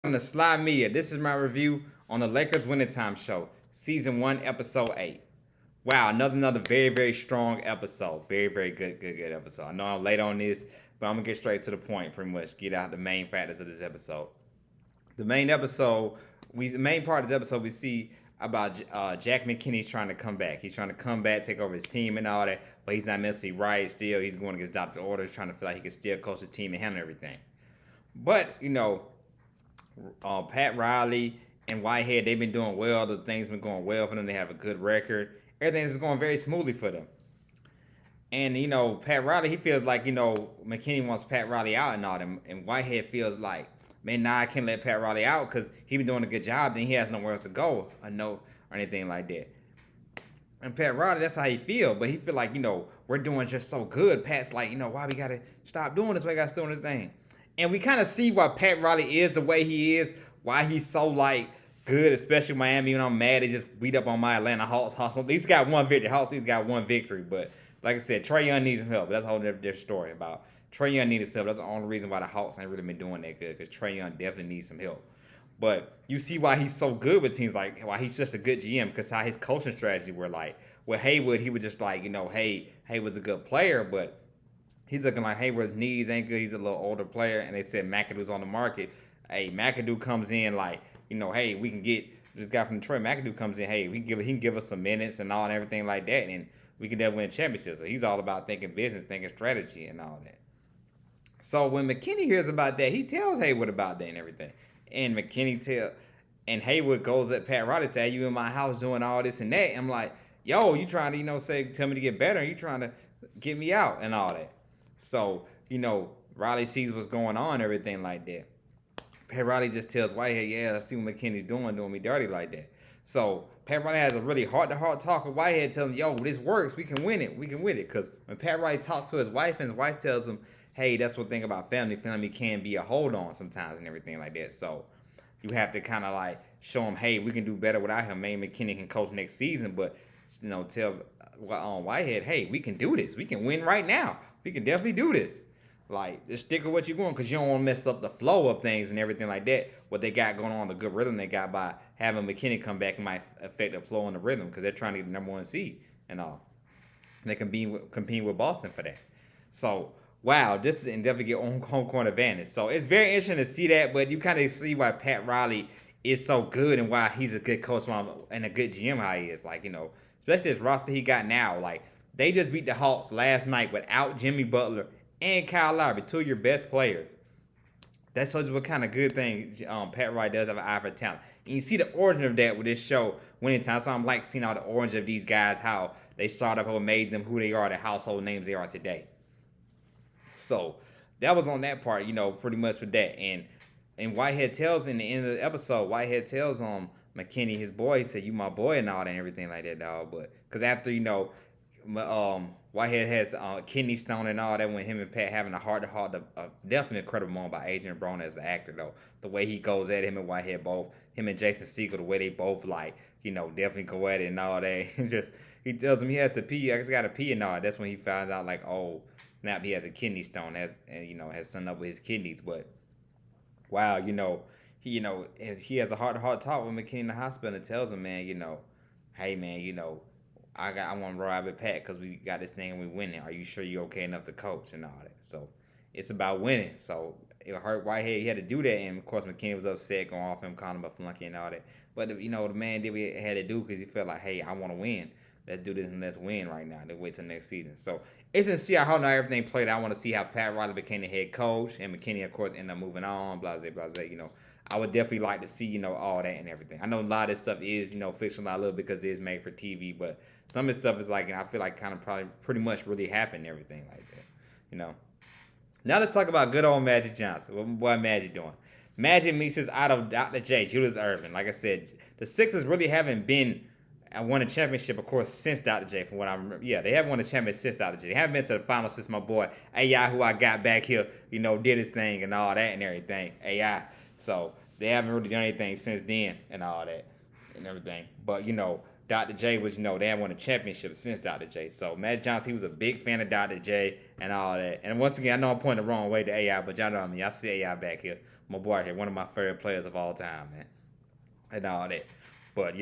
On the Sly Media, this is my review on the Lakers Winning Time Show, Season 1, Episode 8. Wow, another very strong episode. Very good episode. I know I'm late on this, but I'm going to get straight to the point, pretty much. Get out the main factors of this episode. The main part of this episode, we see about Jack McKinney's trying to come back. He's trying to come back, take over his team and all that, but he's not mentally right still. He's going against doctor's orders, trying to feel like he can still coach the team and handle everything. But, Pat Riley and Whitehead, they've been doing well. The things been going well for them. They have a good record. Everything's been going very smoothly for them. And, Pat Riley, he feels like, McKinney wants Pat Riley out and all that. And Whitehead feels like, man, nah, I can't let Pat Riley out because he been doing a good job. Then he has nowhere else to go or anything like that. And Pat Riley, that's how he feel. But he feel like, we're doing just so good. Pat's like, why we got to stop doing this? Why we got to stop doing this thing? And we kind of see why Pat Riley is the way he is, why he's so, good, especially Miami. When I'm mad, they just beat up on my Atlanta Hawks. He's got one victory. He's got one victory. But like I said, Trae Young needs some help. That's a whole different story about Trae Young needs help. That's the only reason why the Hawks ain't really been doing that good, because Trae Young definitely needs some help. But you see why he's so good with teams, why he's just a good GM, because how his coaching strategy were with Haywood, he was just Haywood's a good player, but he's looking like Hayward's knees ain't good. He's a little older player, and they said McAdoo's on the market. Hey, McAdoo comes in hey, we can get this guy from Detroit. McAdoo comes in, hey, he can give us some minutes and all and everything like that, and we can definitely win championships. So he's all about thinking business, thinking strategy, and all that. So when McKinney hears about that, he tells Haywood about that and everything. And and Haywood goes at Pat Riley, say, you in my house doing all this and that. And I'm like, yo, you trying to, tell me to get better. You trying to get me out and all that. So, Riley sees what's going on and everything like that. Pat Riley just tells Whitehead, yeah, I see what McKinney's doing me dirty like that. So Pat Riley has a really heart-to-heart talk with Whitehead, telling him, yo, this works. We can win it. Because when Pat Riley talks to his wife and his wife tells him, hey, that's what thing about family. Family can be a hold-on sometimes and everything like that. So you have to kind of show him, hey, we can do better without him. Maybe McKinney can coach next season, but tell Whitehead, hey, we can do this. We can win right now. We can definitely do this. Just stick with what you're going, because you don't want to mess up the flow of things and everything like that. What they got going on, the good rhythm they got by having McKinney come back might affect the flow and the rhythm, because they're trying to get the number one seed and all. And they can compete with Boston for that. So, wow, this is definitely get home court advantage. So it's very interesting to see that, but you kind of see why Pat Riley is so good and why he's a good coach and a good GM how he is. Especially this roster he got now. They just beat the Hawks last night without Jimmy Butler and Kyle Lowry, two of your best players. That shows you what kind of good thing Pat Riley does have an eye for talent. And you see the origin of that with this show, Winning Time. So I'm seeing all the origin of these guys, how they started, how it made them who they are, the household names they are today. So that was on that part, pretty much with that. And Whitehead tells in the end of the episode, McKinney, his boy, he said, you my boy and all that and everything like that, dog. But because after, Whitehead has kidney stone and all that, when him and Pat having a heart-to-heart, definitely incredible moment by Adrian Broner as the actor, though. The way he goes at him and Whitehead both, him and Jason Segel, the way they both, definitely go at it and all that. He tells him he has to pee, I just got to pee and all that. That's when he finds out, now he has a kidney stone, has something up with his kidneys. But, wow, he has a heart-to-heart talk with McKinney in the hospital and tells him, man, hey, man, I want to ride with Pat because we got this thing and we winning. Are you sure you're okay enough to coach and all that? So it's about winning. So it hurt Whitehead. He had to do that. And, of course, McKinney was upset going off him, calling him a flunky and all that. But, the man did what he had to do because he felt like, hey, I want to win. Let's do this and let's win right now. Then wait till next season. So it's interesting to see how everything played out. I want to see how Pat Riley became the head coach. And McKinney, of course, ended up moving on, blah, blah, blah, blah. I would definitely like to see, all that and everything. I know a lot of this stuff is, fictional a little because it is made for TV, but some of this stuff is I feel like kind of probably pretty much really happened and everything like that, Now let's talk about good old Magic Johnson. What my boy Magic doing? Magic mixes out of Dr. J, Julius Erving. Like I said, the Sixers really haven't won a championship, of course, since Dr. J, from what I remember. Yeah, they haven't won a championship since Dr. J. They haven't been to the finals since my boy AI, who I got back here, did his thing and all that and everything. AI. So they haven't really done anything since then and all that and everything. But, Dr. J was, they haven't won a championship since Dr. J. So Matt Johnson, he was a big fan of Dr. J and all that. And once again, I know I'm pointing the wrong way to AI, but y'all know what I mean. I see AI back here. my boy here, one of my favorite players of all time, man, and all that. But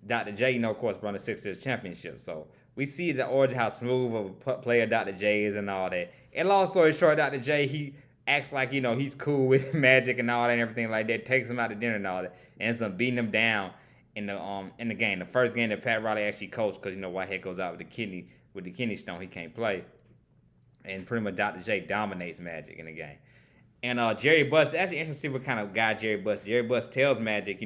Dr. J, of course, won the Sixers championship. So we see the origin, how smooth of a player Dr. J is and all that. And long story short, Dr. J, he acts like, he's cool with Magic and all that and everything like that, takes him out to dinner and all that, and ends up beating him down in the game. The first game that Pat Riley actually coached, because, Whitehead goes out with the kidney stone, he can't play. And pretty much Dr. J dominates Magic in the game. And Jerry Buss, it's actually interesting to see what kind of guy Jerry Buss. Jerry Buss tells Magic,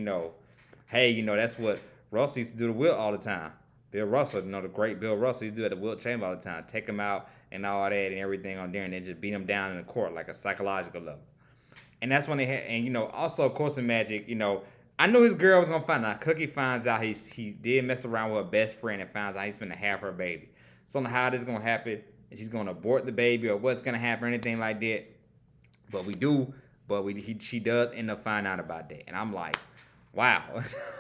hey, that's what Russell used to do to Wilt all the time. Bill Russell, the great Bill Russell, used to do it to Wilt Chamberlain all the time. Take him out and all that and everything on there, and then just beat him down in the court like a psychological level. And that's when they had, and also of course in Magic, I knew his girl was gonna find out. Cookie finds out he did mess around with her best friend and finds out he's gonna have her baby. So I don't know how this is gonna happen. If she's gonna abort the baby or what's gonna happen or anything like that. She does end up finding out about that, and I'm like, wow,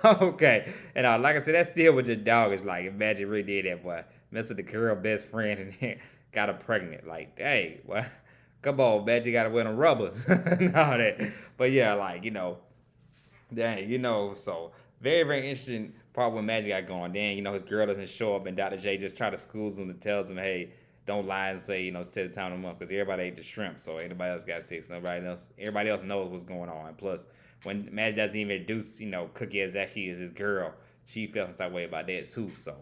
okay. And like I said, that still was just doggish. Like, if Magic really did that, boy, mess with the girl best friend and then got her pregnant. Like, dang, what? Come on, Magic got to wear them rubbers and all that. But yeah, dang, so very, very interesting part when Magic got going. Then, his girl doesn't show up, and Dr. J just try to schools him and tells him, hey, don't lie and say, it's to the time of the month, because everybody ate the shrimp, so anybody else got sick. Everybody else knows what's going on. And plus, when Magic doesn't even introduce, Cookie as actually is his girl, she felt some type of way about that too. So,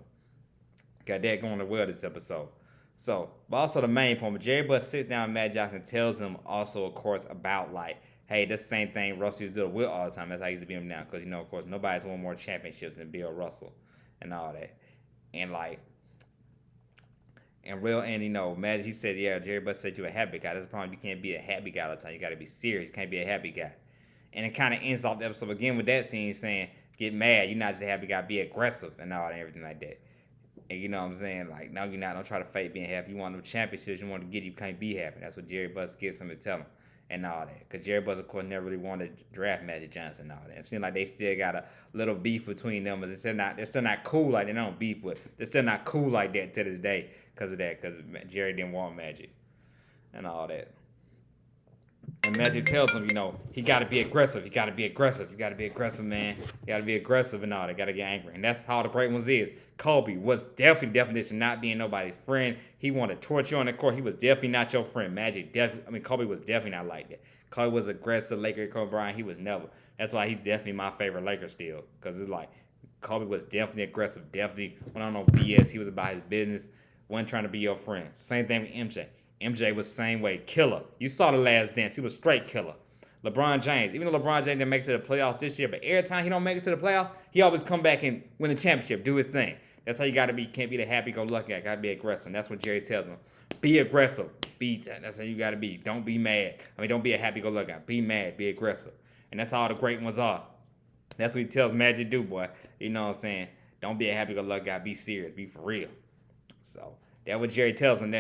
got that going well this episode. So, but also the main point, Jerry Buss sits down with Magic Johnson and tells him also, of course, about hey, this same thing Russell used to do to Wilt all the time. That's how he used to beat him down, because, of course, nobody's won more championships than Bill Russell and all that. And Magic, he said, yeah, Jerry Buss said you're a happy guy. That's the problem. You can't be a happy guy all the time. You got to be serious. You can't be a happy guy. And it kind of ends off the episode again with that scene saying, get mad. You're not just a happy guy. Be aggressive and all that and everything like that. And you know what I'm saying? No, you're not. Don't try to fake being happy. You want them championships you want to get, you can't be happy. That's what Jerry Buss gets him to tell him and all that. Because Jerry Buss, of course, never really wanted to draft Magic Johnson and all that. It seems like they still got a little beef between them. But they're still not cool like that. They don't beef, but they're still not cool like that to this day because of that. Because Jerry didn't want Magic and all that. And Magic tells him, he got to be aggressive. You got to be aggressive. You got to be aggressive, man. You got to be aggressive and all that. Got to get angry. And that's how the great ones is. Kobe was definitely definition not being nobody's friend. He wanted to torture you on the court. He was definitely not your friend. Kobe was definitely not like that. Kobe was aggressive. Laker Kobe Bryant, he was never. That's why he's definitely my favorite Laker still. Because it's Kobe was definitely aggressive. Definitely went on no BS. He was about his business. Wasn't trying to be your friend. Same thing with MJ. MJ was the same way. Killer. You saw The Last Dance. He was straight killer. LeBron James. Even though LeBron James didn't make it to the playoffs this year, but every time he don't make it to the playoffs, he always come back and win the championship. Do his thing. That's how you got to be. Can't be the happy-go-lucky guy. Got to be aggressive. And that's what Jerry tells him. Be aggressive. That's how you got to be. Don't be mad. Don't be a happy-go-lucky guy. Be mad. Be aggressive. And that's how the great ones are. That's what he tells Magic do, boy. You know what I'm saying? Don't be a happy-go-lucky guy. Be serious. Be for real. So that's what Jerry tells him.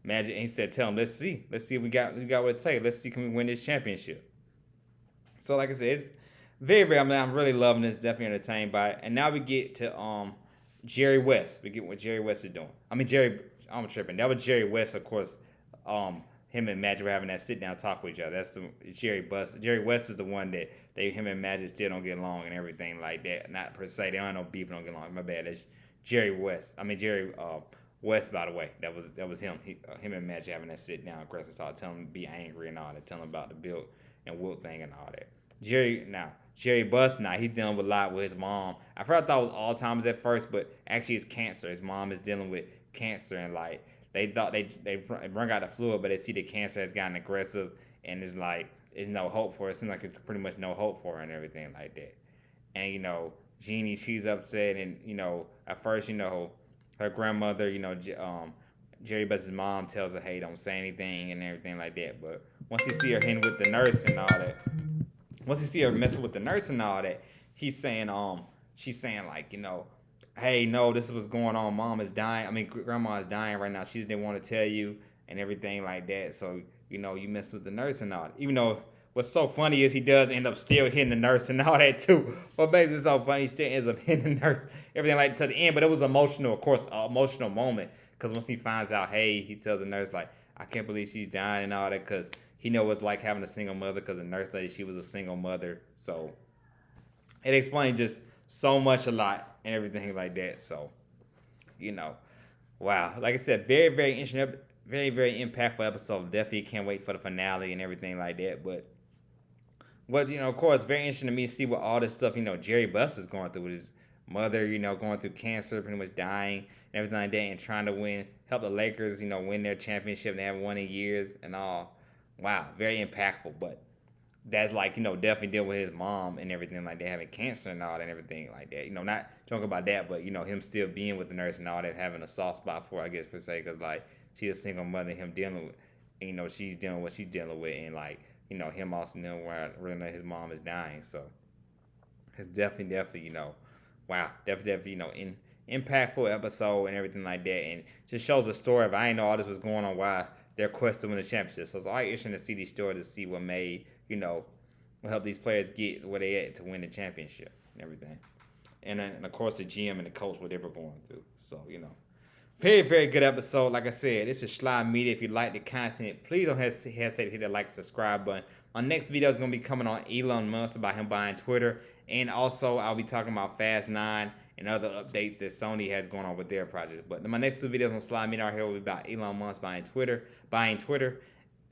Magic, he said, tell him, let's see if we got what it takes. Let's see, can we win this championship? So, like I said, it's very, very, I'm really loving this, definitely entertained by it. And now we get to Jerry West. We get what Jerry West is doing. I'm tripping. That was Jerry West, of course. Him and Magic were having that sit-down talk with each other. That's the Jerry West. Jerry West is the one that him and Magic still don't get along and everything like that. Not per se. They don't know beef, don't get along. My bad. That's Jerry West, by the way. That was him. Him and Magic having that sit down aggressive talk, telling him to be angry and all that, telling him about the Bill and Wilt thing and all that. Jerry Buss, he's dealing with a lot with his mom. I thought it was Alzheimer's at first, but actually it's cancer. His mom is dealing with cancer, and they thought they bring out the fluid, but they see the cancer has gotten aggressive, and it's no hope for it. It seems like it's pretty much no hope for her and everything like that. And Jeannie, she's upset, and at first her grandmother, Jerry Buss's mom tells her, hey, don't say anything and everything like that. But once you see her hitting with the nurse and all that, once you see her messing with the nurse and all that, she's saying, hey, no, this is what's going on. Mom is dying. Grandma is dying right now. She just didn't want to tell you and everything like that. So, you mess with the nurse and all that. Even though what's so funny is he does end up still hitting the nurse and all that too. What makes it so funny, he still ends up hitting the nurse, everything like to the end. But it was emotional, of course, an emotional moment. Because once he finds out, hey, he tells the nurse, I can't believe she's dying and all that. Because he know what's like having a single mother because the nurse lady, she was a single mother. So it explains just so much, a lot, and everything like that. So, you know, wow. Like I said, very, very interesting, very, very impactful episode. Definitely can't wait for the finale and everything like that. But of course, very interesting to me to see what all this stuff, Jerry Buster's going through with his mother, going through cancer, pretty much dying and everything like that, and trying to help the Lakers, win their championship. They haven't won in years and all. Wow, very impactful. But that's like, definitely dealing with his mom and everything like that, having cancer and all that and everything like that. Not talking about that, but, him still being with the nurse and all that, having a soft spot for, I guess, per se, because, like, she's a single mother, him dealing with, and, she's dealing with what she's dealing with, and, like, him also knowing where really his mom is dying. So it's definitely, wow, definitely, impactful episode and everything like that. And just shows the story of, I didn't know all this was going on, why they're quest to win the championship. So it's always interesting to see these stories, to see what made, will help these players get where they at to win the championship and everything. And of course the GM and the coach, what they were going through. So, very, very good episode. Like I said, this is Schleib Media. If you like the content, please don't hesitate to hit that like and subscribe button. My next video is going to be coming on Elon Musk, about him buying Twitter. And also, I'll be talking about Fast 9 and other updates that Sony has going on with their project. But my next two videos on Schleib Media here will be about Elon Musk buying Twitter,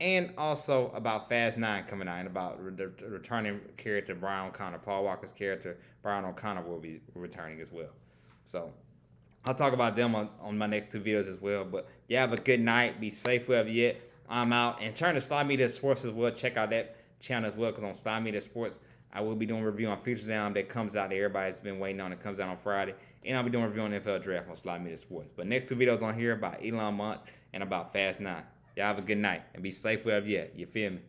and also about Fast 9 coming out, and about the returning character Brian O'Connor. Paul Walker's character, Brian O'Connor, will be returning as well. So I'll talk about them on my next two videos as well. But yeah, have a good night. Be safe wherever you're at. I'm out. And turn to Schleib Media Sports as well. Check out that channel as well, because on Schleib Media Sports, I will be doing a review on Future Down that comes out that everybody's been waiting on. It comes out on Friday. And I'll be doing a review on NFL Draft on Schleib Media Sports. But next two videos on here about Elon Musk and about Fast 9. Y'all have a good night and be safe wherever you're at. You feel me?